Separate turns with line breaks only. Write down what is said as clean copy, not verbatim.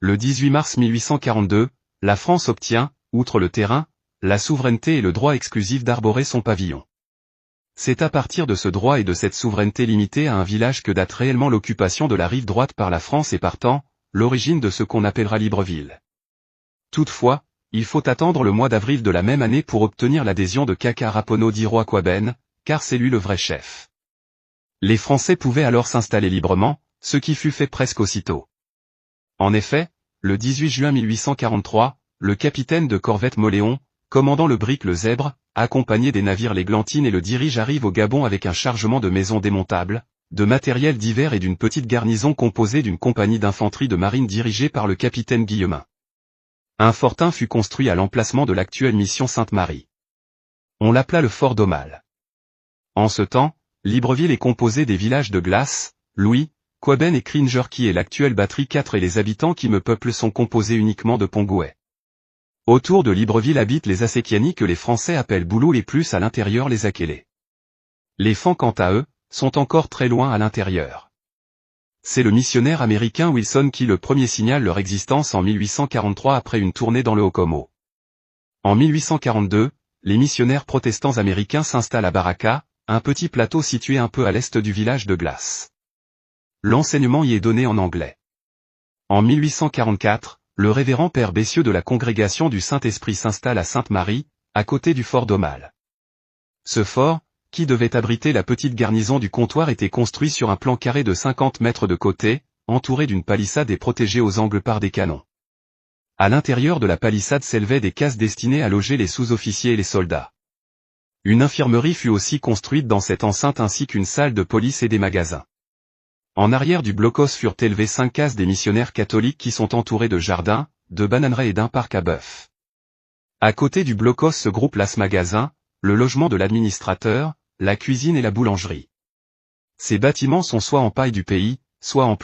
Le 18 mars 1842, la France obtient, outre le terrain, la souveraineté et le droit exclusif d'arborer son pavillon. C'est à partir de ce droit et de cette souveraineté limitée à un village que date réellement l'occupation de la rive droite par la France et partant, l'origine de ce qu'on appellera Libreville. Toutefois, il faut attendre le mois d'avril de la même année pour obtenir l'adhésion de Kaka Rapono d'Iroquois-Ben, car c'est lui le vrai chef. Les Français pouvaient alors s'installer librement, ce qui fut fait presque aussitôt. En effet, le 18 juin 1843, le capitaine de corvette Moléon, commandant le brick le Zèbre, accompagné des navires l'Églantine et le Dirige arrive au Gabon avec un chargement de maisons démontables, de matériel divers et d'une petite garnison composée d'une compagnie d'infanterie de marine dirigée par le capitaine Guillemin. Un fortin fut construit à l'emplacement de l'actuelle mission Sainte-Marie. On l'appela le fort d'Aumale. En ce temps, Libreville est composé des villages de Glace, Louis, Quaben et Cringer qui est l'actuelle batterie 4 et les habitants qui me peuplent sont composés uniquement de Pongouais. Autour de Libreville habitent les Assékiani que les Français appellent Boulou et plus à l'intérieur les Akélés. Les Fans quant à eux, sont encore très loin à l'intérieur. C'est le missionnaire américain Wilson qui le premier signale leur existence en 1843 après une tournée dans le Haut-Como. En 1842, les missionnaires protestants américains s'installent à Baraka, un petit plateau situé un peu à l'est du village de Glace. L'enseignement y est donné en anglais. En 1844, le révérend père Bessieux de la congrégation du Saint-Esprit s'installe à Sainte-Marie, à côté du fort d'Aumale. Ce fort, qui devait abriter la petite garnison du comptoir était construit sur un plan carré de 50 mètres de côté, entouré d'une palissade et protégé aux angles par des canons. À l'intérieur de la palissade s'élevaient des cases destinées à loger les sous-officiers et les soldats. Une infirmerie fut aussi construite dans cette enceinte ainsi qu'une salle de police et des magasins. En arrière du blocos furent élevées 5 cases des missionnaires catholiques qui sont entourés de jardins, de bananeraies et d'un parc à bœufs. À côté du blocos se groupent l'as magasin, le logement de l'administrateur, la cuisine et la boulangerie. Ces bâtiments sont soit en paille du pays, soit en planches.